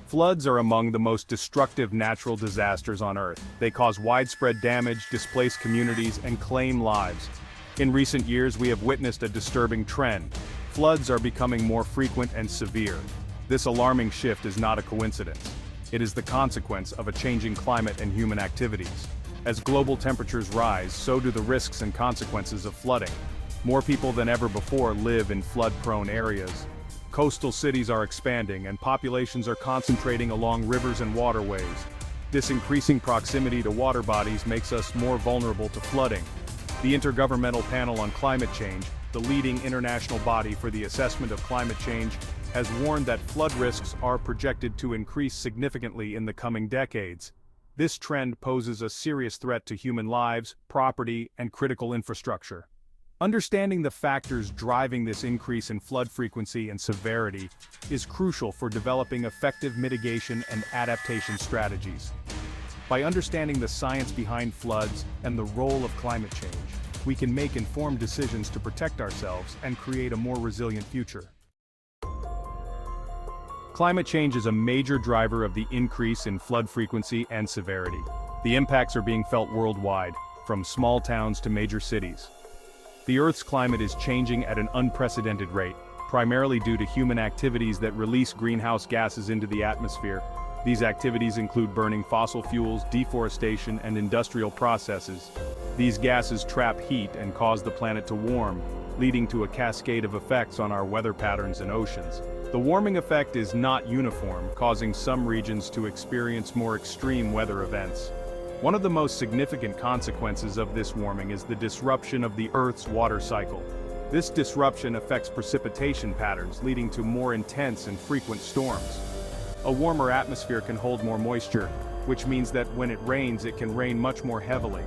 Floods are among the most destructive natural disasters on Earth. They cause widespread damage, displace communities, and claim lives. In recent years, we have witnessed a disturbing trend. Floods are becoming more frequent and severe. This alarming shift is not a coincidence. It is the consequence of a changing climate and human activities. As global temperatures rise, so do the risks and consequences of flooding. More people than ever before live in flood-prone areas. Coastal cities are expanding and populations are concentrating along rivers and waterways. This increasing proximity to water bodies makes us more vulnerable to flooding. The Intergovernmental Panel on Climate Change, the leading international body for the assessment of climate change, has warned that flood risks are projected to increase significantly in the coming decades. This trend poses a serious threat to human lives, property, and critical infrastructure. Understanding the factors driving this increase in flood frequency and severity is crucial for developing effective mitigation and adaptation strategies. By understanding the science behind floods and the role of climate change, we can make informed decisions to protect ourselves and create a more resilient future. Climate change is a major driver of the increase in flood frequency and severity. The impacts are being felt worldwide, from small towns to major cities. The Earth's climate is changing at an unprecedented rate, primarily due to human activities that release greenhouse gases into the atmosphere. These activities include burning fossil fuels, deforestation, and industrial processes. These gases trap heat and cause the planet to warm, leading to a cascade of effects on our weather patterns and oceans. The warming effect is not uniform, causing some regions to experience more extreme weather events. One of the most significant consequences of this warming is the disruption of the Earth's water cycle. This disruption affects precipitation patterns, leading to more intense and frequent storms. A warmer atmosphere can hold more moisture, which means that when it rains, it can rain much more heavily.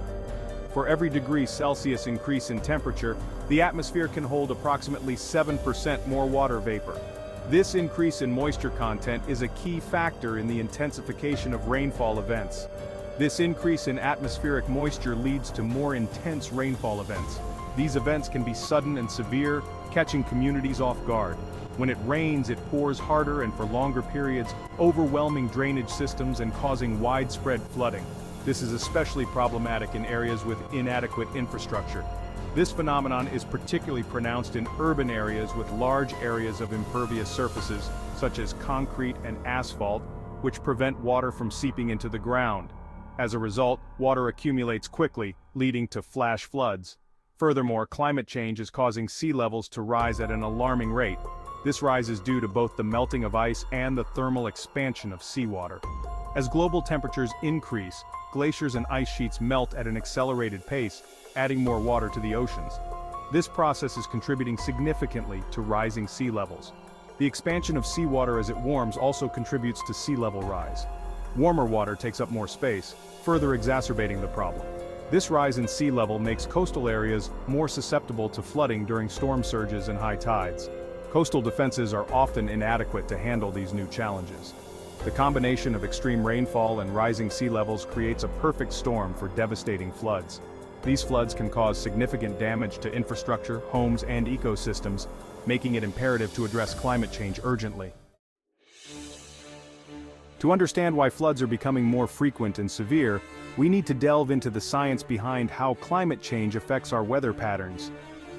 For every degree Celsius increase in temperature, the atmosphere can hold approximately 7% more water vapor. This increase in moisture content is a key factor in the intensification of rainfall events. This increase in atmospheric moisture leads to more intense rainfall events. These events can be sudden and severe, catching communities off guard. When it rains, it pours harder and for longer periods, overwhelming drainage systems and causing widespread flooding. This is especially problematic in areas with inadequate infrastructure. This phenomenon is particularly pronounced in urban areas with large areas of impervious surfaces, such as concrete and asphalt, which prevent water from seeping into the ground. As a result, water accumulates quickly, leading to flash floods. Furthermore, climate change is causing sea levels to rise at an alarming rate. This rise is due to both the melting of ice and the thermal expansion of seawater. As global temperatures increase, glaciers and ice sheets melt at an accelerated pace, adding more water to the oceans. This process is contributing significantly to rising sea levels. The expansion of seawater as it warms also contributes to sea level rise. Warmer water takes up more space, further exacerbating the problem. This rise in sea level makes coastal areas more susceptible to flooding during storm surges and high tides. Coastal defenses are often inadequate to handle these new challenges. The combination of extreme rainfall and rising sea levels creates a perfect storm for devastating floods. These floods can cause significant damage to infrastructure, homes, and ecosystems, making it imperative to address climate change urgently. To understand why floods are becoming more frequent and severe, we need to delve into the science behind how climate change affects our weather patterns.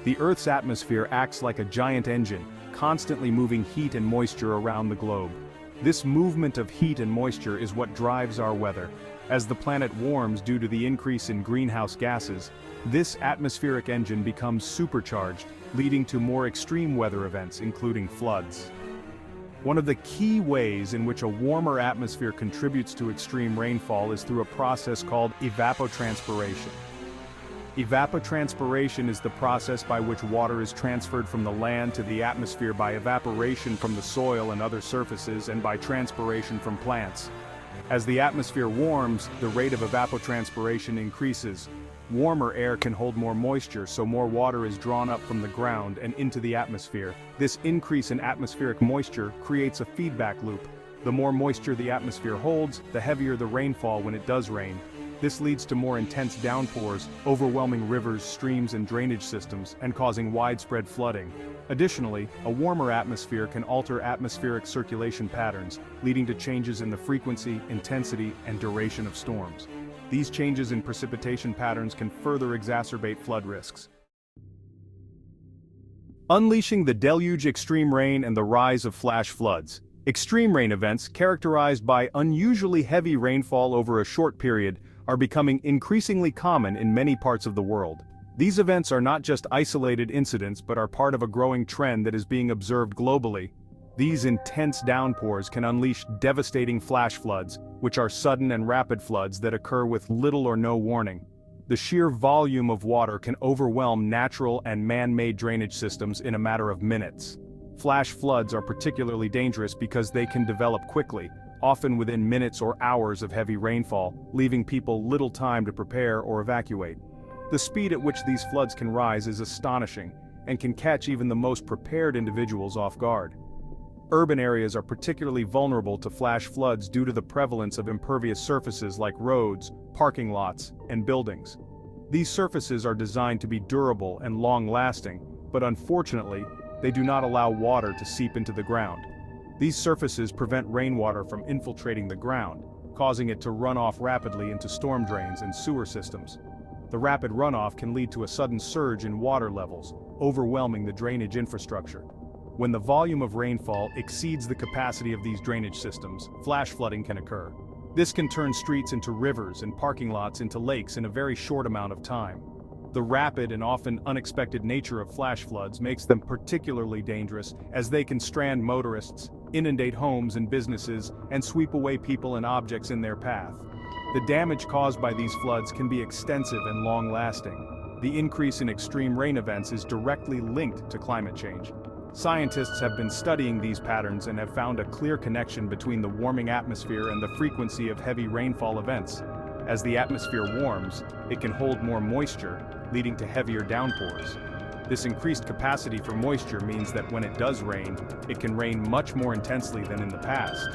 The Earth's atmosphere acts like a giant engine, constantly moving heat and moisture around the globe. This movement of heat and moisture is what drives our weather. As the planet warms due to the increase in greenhouse gases, this atmospheric engine becomes supercharged, leading to more extreme weather events, including floods. One of the key ways in which a warmer atmosphere contributes to extreme rainfall is through a process called evapotranspiration. Evapotranspiration is the process by which water is transferred from the land to the atmosphere by evaporation from the soil and other surfaces and by transpiration from plants. As the atmosphere warms, the rate of evapotranspiration increases. Warmer air can hold more moisture, so more water is drawn up from the ground and into the atmosphere. This increase in atmospheric moisture creates a feedback loop. The more moisture the atmosphere holds, the heavier the rainfall when it does rain. This leads to more intense downpours, overwhelming rivers, streams, and drainage systems, and causing widespread flooding. Additionally, a warmer atmosphere can alter atmospheric circulation patterns, leading to changes in the frequency, intensity, and duration of storms. These changes in precipitation patterns can further exacerbate flood risks. Unleashing the deluge: extreme rain and the rise of flash floods. Extreme rain events, characterized by unusually heavy rainfall over a short period, are becoming increasingly common in many parts of the world. These events are not just isolated incidents but are part of a growing trend that is being observed globally. These intense downpours can unleash devastating flash floods, which are sudden and rapid floods that occur with little or no warning. The sheer volume of water can overwhelm natural and man-made drainage systems in a matter of minutes. Flash floods are particularly dangerous because they can develop quickly, often within minutes or hours of heavy rainfall, leaving people little time to prepare or evacuate. The speed at which these floods can rise is astonishing, and can catch even the most prepared individuals off guard. Urban areas are particularly vulnerable to flash floods due to the prevalence of impervious surfaces like roads, parking lots, and buildings. These surfaces are designed to be durable and long-lasting, but unfortunately, they do not allow water to seep into the ground. These surfaces prevent rainwater from infiltrating the ground, causing it to run off rapidly into storm drains and sewer systems. The rapid runoff can lead to a sudden surge in water levels, overwhelming the drainage infrastructure. When the volume of rainfall exceeds the capacity of these drainage systems, flash flooding can occur. This can turn streets into rivers and parking lots into lakes in a very short amount of time. The rapid and often unexpected nature of flash floods makes them particularly dangerous, as they can strand motorists, inundate homes and businesses, and sweep away people and objects in their path. The damage caused by these floods can be extensive and long-lasting. The increase in extreme rain events is directly linked to climate change. Scientists have been studying these patterns and have found a clear connection between the warming atmosphere and the frequency of heavy rainfall events. As the atmosphere warms, it can hold more moisture, leading to heavier downpours. This increased capacity for moisture means that when it does rain, it can rain much more intensely than in the past.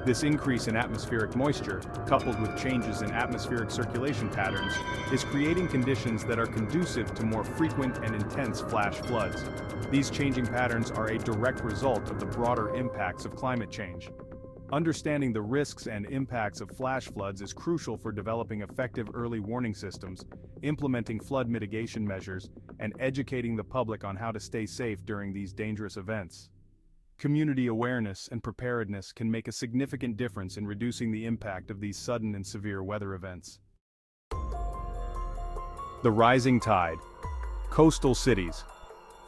This increase in atmospheric moisture, coupled with changes in atmospheric circulation patterns, is creating conditions that are conducive to more frequent and intense flash floods. These changing patterns are a direct result of the broader impacts of climate change. Understanding the risks and impacts of flash floods is crucial for developing effective early warning systems, implementing flood mitigation measures, and educating the public on how to stay safe during these dangerous events. Community awareness and preparedness can make a significant difference in reducing the impact of these sudden and severe weather events. The rising tide. Coastal cities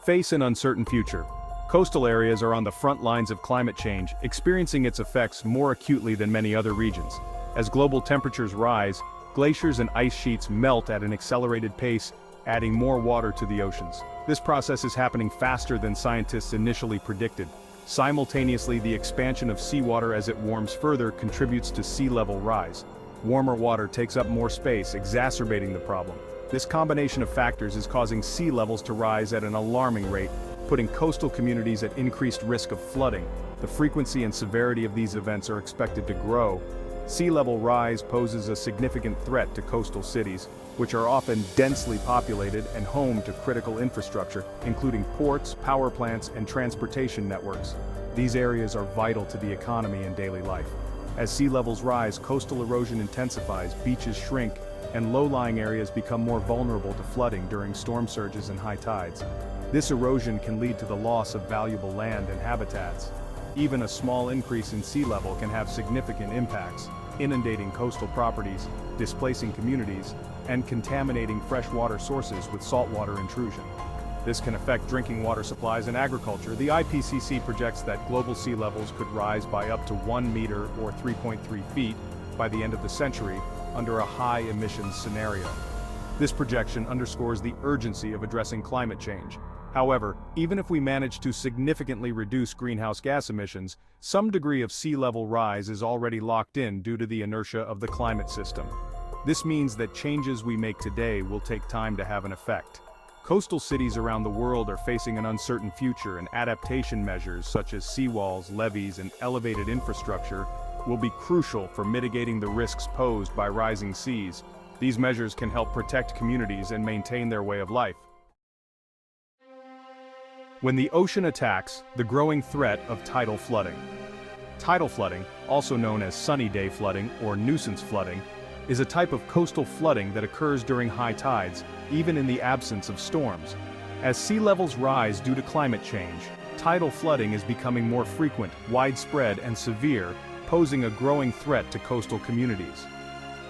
face an uncertain future. Coastal areas are on the front lines of climate change, experiencing its effects more acutely than many other regions. As global temperatures rise, glaciers and ice sheets melt at an accelerated pace, adding more water to the oceans. This process is happening faster than scientists initially predicted. Simultaneously, the expansion of seawater as it warms further contributes to sea level rise. Warmer water takes up more space, exacerbating the problem. This combination of factors is causing sea levels to rise at an alarming rate, putting coastal communities at increased risk of flooding. The frequency and severity of these events are expected to grow. Sea level rise poses a significant threat to coastal cities, which are often densely populated and home to critical infrastructure, including ports, power plants, and transportation networks. These areas are vital to the economy and daily life. As sea levels rise, coastal erosion intensifies, beaches shrink, and low-lying areas become more vulnerable to flooding during storm surges and high tides. This erosion can lead to the loss of valuable land and habitats. Even a small increase in sea level can have significant impacts, inundating coastal properties, displacing communities, and contaminating freshwater sources with saltwater intrusion. This can affect drinking water supplies and agriculture. The IPCC projects that global sea levels could rise by up to 1 meter or 3.3 feet by the end of the century under a high emissions scenario. This projection underscores the urgency of addressing climate change. However, even if we manage to significantly reduce greenhouse gas emissions, some degree of sea level rise is already locked in due to the inertia of the climate system. This means that changes we make today will take time to have an effect. Coastal cities around the world are facing an uncertain future, and adaptation measures such as seawalls, levees, and elevated infrastructure will be crucial for mitigating the risks posed by rising seas. These measures can help protect communities and maintain their way of life. When the ocean attacks, the growing threat of tidal flooding. Tidal flooding, also known as sunny day flooding or nuisance flooding, is a type of coastal flooding that occurs during high tides, even in the absence of storms. As sea levels rise due to climate change, tidal flooding is becoming more frequent, widespread, and severe, posing a growing threat to coastal communities.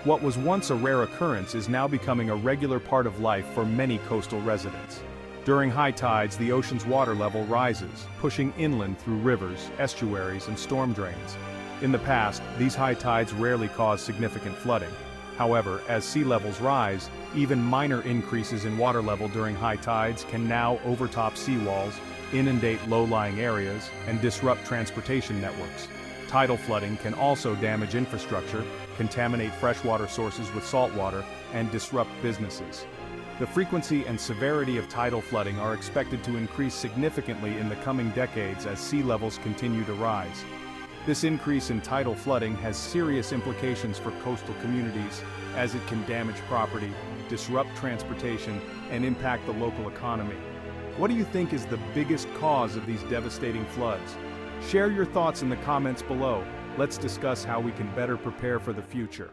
What was once a rare occurrence is now becoming a regular part of life for many coastal residents. During high tides, the ocean's water level rises, pushing inland through rivers, estuaries, and storm drains. In the past, these high tides rarely caused significant flooding. However, as sea levels rise, even minor increases in water level during high tides can now overtop seawalls, inundate low-lying areas, and disrupt transportation networks. Tidal flooding can also damage infrastructure, contaminate freshwater sources with saltwater, and disrupt businesses. The frequency and severity of tidal flooding are expected to increase significantly in the coming decades as sea levels continue to rise. This increase in tidal flooding has serious implications for coastal communities, as it can damage property, disrupt transportation, and impact the local economy. What do you think is the biggest cause of these devastating floods? Share your thoughts in the comments below. Let's discuss how we can better prepare for the future.